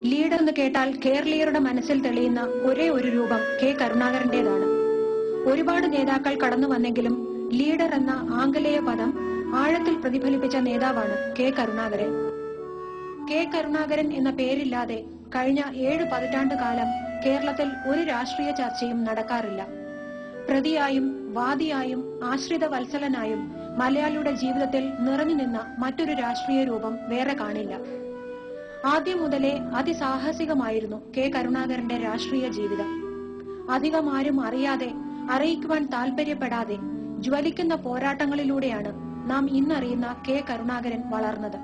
Leader എന്ന് കേട്ടാൽ കേരളീയരുടെ മനസ്സിൽ തെളിയുന്ന ഒരേ ഒരു രൂപം കെ കരുണാകരന്റേതാണ്. ഒരുപാട് നേതാക്കൾ കടന്നു വന്നെങ്കിലും ലീഡർ എന്ന ആംഗലേയ പദം ആഴത്തിൽ പ്രതിഫലിപ്പിച്ച നേതാവാണ് കെ കരുണാകരൻ. കെ കരുണാകരൻ എന്ന പേരില്ലാതെ കഴിഞ്ഞ 7 പതിറ്റാണ്ട് കാലം കേരളത്തിൽ ഒരു രാഷ്ട്രീയ ചർച്ചയും നടക്കാറില്ല. പ്രതിയായും വാദിയായും ആശ്രിത വത്സലനായും മലയാളിയുടെ ജീവിതത്തിൽ നിറഞ്ഞു നിന്ന മറ്റൊരു രാഷ്ട്രീയ രൂപം വേറെ കാണില്ല. ആദ്യം മുതലേ അതിസാഹസികമായിരുന്നു കെ കരുണാകരന്റെ രാഷ്ട്രീയ ജീവിതം. അധികം ആരും അറിയാതെ, അറിയിക്കുവാൻ താല്പര്യപ്പെടാതെ ജ്വലിക്കുന്ന പോരാട്ടങ്ങളിലൂടെയാണ് നാം ഇന്നറിയുന്ന കെ കരുണാകരൻ വളർന്നത്.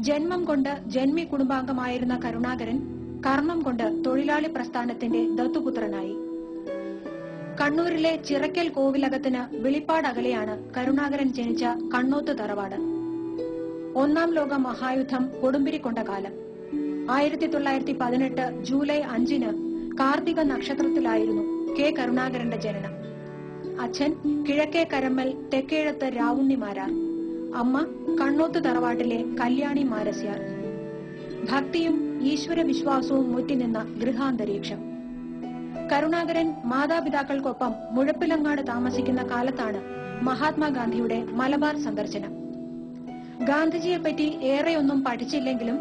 ജന്മം കൊണ്ട് ജന്മി കുടുംബാംഗമായിരുന്ന കരുണാകരൻ കർമ്മം കൊണ്ട് തൊഴിലാളി പ്രസ്ഥാനത്തിന്റെ ദത്തുപുത്രനായി. കണ്ണൂരിലെ ചിറക്കൽ കോവിലകത്തിന് വെളിപ്പാടകലെയാണ് കരുണാകരൻ ജനിച്ച കണ്ണോത്ത് തറവാട്. ഒന്നാം ലോക മഹായുദ്ധം കൊടുമ്പിരിക്കൊണ്ട കാലം. 1918 ജൂലൈ 5 കാർത്തിക നക്ഷത്രത്തിലായിരുന്നു കെ കരുണാകരന്റെ ജനനം. അച്ഛൻ കിഴക്കേ കരമ്മൽ തെക്കേഴത്ത് രാവുണ്ണിമാരാർ, അമ്മ കണ്ണോത്ത് തറവാട്ടിലെ കല്യാണി മാരസ്യാർ. ഭക്തിയും ഈശ്വര വിശ്വാസവും മുറ്റിനിന്ന ഗൃഹാന്തരീക്ഷം. കരുണാകരൻ മാതാപിതാക്കൾക്കൊപ്പം മുഴപ്പിലങ്ങാട് താമസിക്കുന്ന കാലത്താണ് മഹാത്മാഗാന്ധിയുടെ മലബാർ സന്ദർശനം. ഗാന്ധിജിയെപ്പറ്റി ഏറെയൊന്നും പഠിച്ചില്ലെങ്കിലും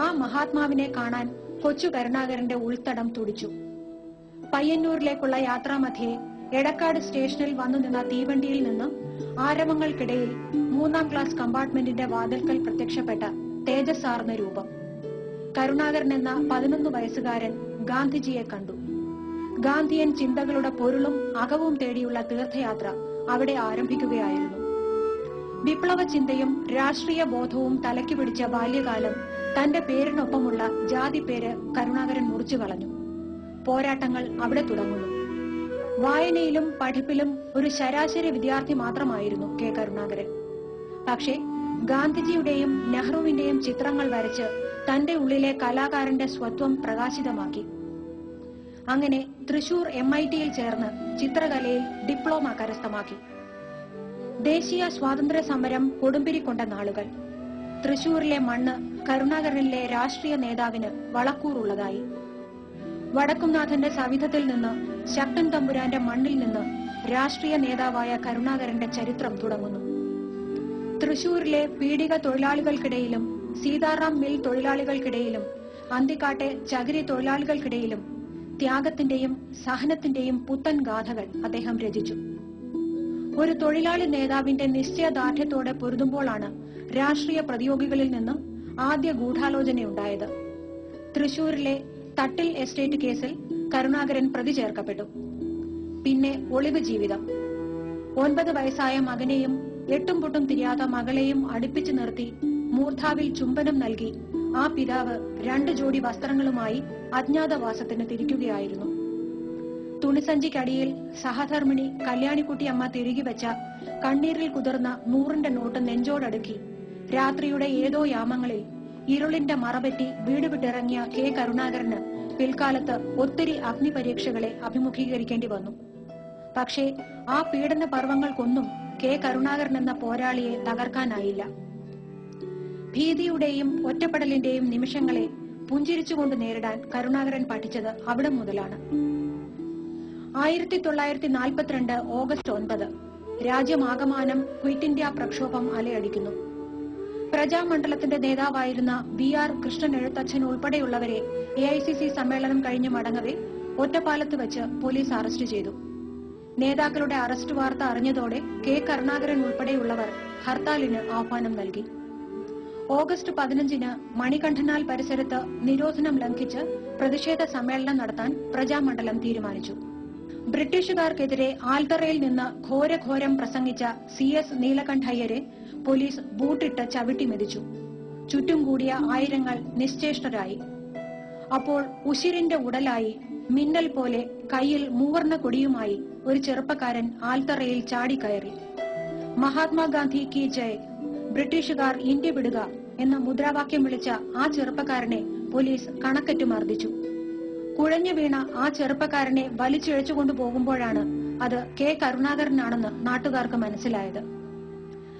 ആ മഹാത്മാവിനെ കാണാൻ കൊച്ചു കരുണാകരന്റെ ഉൾത്തടം തുടിച്ചു. പയ്യന്നൂരിലേക്കുള്ള യാത്രാമധ്യേ എടക്കാട് സ്റ്റേഷനിൽ വന്നു നിന്ന തീവണ്ടിയിൽ നിന്ന് ആരവങ്ങൾക്കിടയിൽ 3ാം ക്ലാസ് കമ്പാർട്ട്മെന്റിന്റെ വാതിൽക്കൽ പ്രത്യക്ഷപ്പെട്ട തേജസ്സാർന്ന രൂപം. കരുണാകരൻ എന്ന 11 വയസ്സുകാരൻ ഗാന്ധിജിയെ കണ്ടു. ഗാന്ധിയൻ ചിന്തകളുടെ പൊരുളും അകവും തേടിയുള്ള തീർത്ഥയാത്ര അവിടെ ആരംഭിക്കുകയായിരുന്നു. വിപ്ലവ ചിന്തയും രാഷ്ട്രീയ ബോധവും തലയ്ക്ക് പിടിച്ച ബാല്യകാലം തന്റെ പേരിനൊപ്പമുള്ള ജാതി പേര് കരുണാകരൻ മുറിച്ചു കളഞ്ഞു. പോരാട്ടങ്ങൾ അവിടെ തുടങ്ങുന്നു. വായനയിലും പഠിപ്പിലും ഒരു ശരാശരി വിദ്യാർത്ഥി മാത്രമായിരുന്നു കെ കരുണാകരൻ. പക്ഷേ ഗാന്ധിജിയുടെയും നെഹ്റുവിന്റെയും ചിത്രങ്ങൾ വരച്ച് തന്റെ ഉള്ളിലെ കലാകാരന്റെ സ്വത്വം പ്രകാശിതമാക്കി. അങ്ങനെ തൃശൂർ MIT-യിൽ ചേർന്ന് ചിത്രകലയിൽ ഡിപ്ലോമ കരസ്ഥമാക്കി. ദേശീയ സ്വാതന്ത്ര്യ സമരം കൊടുമ്പിരിക്കൊണ്ട നാളുകൾ. തൃശൂരിലെ മണ്ണ് കരുണാകരനിലെ രാഷ്ട്രീയ നേതാവിന് വളക്കൂറുള്ളതായി. വടക്കുംനാഥന്റെ സവിധത്തിൽ നിന്ന് ശക്തൻ തമ്പുരാന്റെ മണ്ണിൽ നിന്ന് രാഷ്ട്രീയ നേതാവായ കരുണാകരന്റെ ചരിത്രം തുടങ്ങുന്നു. തൃശൂരിലെ പീഡിക തൊഴിലാളികൾക്കിടയിലും സീതാറാം മിൽ തൊഴിലാളികൾക്കിടയിലും അന്തിക്കാട്ടെ ചകിരി തൊഴിലാളികൾക്കിടയിലും ത്യാഗത്തിന്റെയും സഹനത്തിന്റെയും പുത്തൻ ഗാഥകൾ അദ്ദേഹം രചിച്ചു. ഒരു തൊഴിലാളി നേതാവിന്റെ നിശ്ചയദാർഢ്യത്തോടെ പൊരുതുമ്പോഴാണ് രാഷ്ട്രീയ പ്രതിയോഗികളിൽ നിന്ന് ആദ്യ ഗൂഢാലോചനയുണ്ടായത്. തൃശൂരിലെ തട്ടിൽ എസ്റ്റേറ്റ് കേസിൽ കരുണാകരൻ പ്രതി ചേർക്കപ്പെട്ടു. പിന്നെ ഒളിവ് ജീവിതം. 9 വയസ്സായ മകനെയും 8ഉം പൊട്ടും തിരിയാത്ത മകളെയും അടുപ്പിച്ചു നിർത്തി മൂർധാവിൽ ചുംബനം നൽകി ആ പിതാവ് 2 ജോഡി വസ്ത്രങ്ങളുമായി അജ്ഞാതവാസത്തിന് തിരിക്കുകയായിരുന്നു. തുണിസഞ്ചിക്കടിയിൽ സഹധർമ്മിണി കല്യാണിക്കുട്ടിയമ്മ തിരികെ വെച്ച കണ്ണീരിൽ കുതിർന്ന 100ന്റെ നോട്ട് നെഞ്ചോടടുക്കി രാത്രിയുടെ ഏതോ യാമങ്ങളിൽ ഇരുളിന്റെ മറപറ്റി വീട് വിട്ടിറങ്ങിയ കെ കരുണാകരന് പിൽക്കാലത്ത് ഒത്തിരി അഗ്നിപരീക്ഷകളെ അഭിമുഖീകരിക്കേണ്ടി വന്നു. പക്ഷേ ആ പീഡന പർവങ്ങൾക്കൊന്നും കെ കരുണാകരൻ എന്ന പോരാളിയെ തകർക്കാനായില്ല. ഭീതിയുടെയും ഒറ്റപ്പെടലിന്റെയും നിമിഷങ്ങളെ പുഞ്ചിരിച്ചുകൊണ്ട് നേരിടാൻ കരുണാകരൻ പഠിച്ചത് അവിടെ മുതലാണ്. 1942 ഓഗസ്റ്റ് 9 രാജ്യമാകമാനം ക്വിറ്റ് ഇന്ത്യ പ്രക്ഷോഭം അലയടിക്കുന്നു. പ്രജാമണ്ഡലത്തിന്റെ നേതാവായിരുന്ന BR കൃഷ്ണൻ എഴുത്തച്ഛൻ ഉൾപ്പെടെയുള്ളവരെ AICC സമ്മേളനം കഴിഞ്ഞ് മടങ്ങവെ ഒറ്റപ്പാലത്ത് വെച്ച് പോലീസ് അറസ്റ്റ് ചെയ്തു. നേതാക്കളുടെ അറസ്റ്റ് വാർത്ത അറിഞ്ഞതോടെ കെ കരുണാകരൻ ഉൾപ്പെടെയുള്ളവർ ഹർത്താലിന് ആഹ്വാനം നൽകി. ഓഗസ്റ്റ് 15 മണികണ്ഠനാൽ പരിസരത്ത് നിരോധനം ലംഘിച്ച് പ്രതിഷേധ സമ്മേളനം നടത്താൻ പ്രജാമണ്ഡലം തീരുമാനിച്ചു. ബ്രിട്ടീഷുകാർക്കെതിരെ ആൽത്തറയിൽ നിന്ന് ഘോരഘോരം പ്രസംഗിച്ച CS നീലകണ്ഠയ്യരെ പോലീസ് ബൂട്ടിട്ട് ചവിട്ടി മെതിച്ചു. ചുറ്റും കൂടിയ ആയിരങ്ങൾ നിശ്ചേഷ്ടരായി. അപ്പോൾ ഉശിരിന്റെ ഉടലായി മിന്നൽ പോലെ കയ്യിൽ മൂവർണ്ണ കൊടിയുമായി ഒരു ചെറുപ്പക്കാരൻ ആൽത്തറയിൽ ചാടിക്കയറി. മഹാത്മാഗാന്ധി കി ജയ്, ബ്രിട്ടീഷുകാർ ഇന്ത്യ വിടുക എന്ന മുദ്രാവാക്യം വിളിച്ച ആ ചെറുപ്പക്കാരനെ പോലീസ് കണക്കറ്റു മർദ്ദിച്ചു. കുഴഞ്ഞു വീണ ആ ചെറുപ്പക്കാരനെ വലിച്ചിഴച്ചുകൊണ്ടു പോകുമ്പോഴാണ് അത് കെ കരുണാകരനാണെന്ന് നാട്ടുകാർക്ക് മനസ്സിലായത്.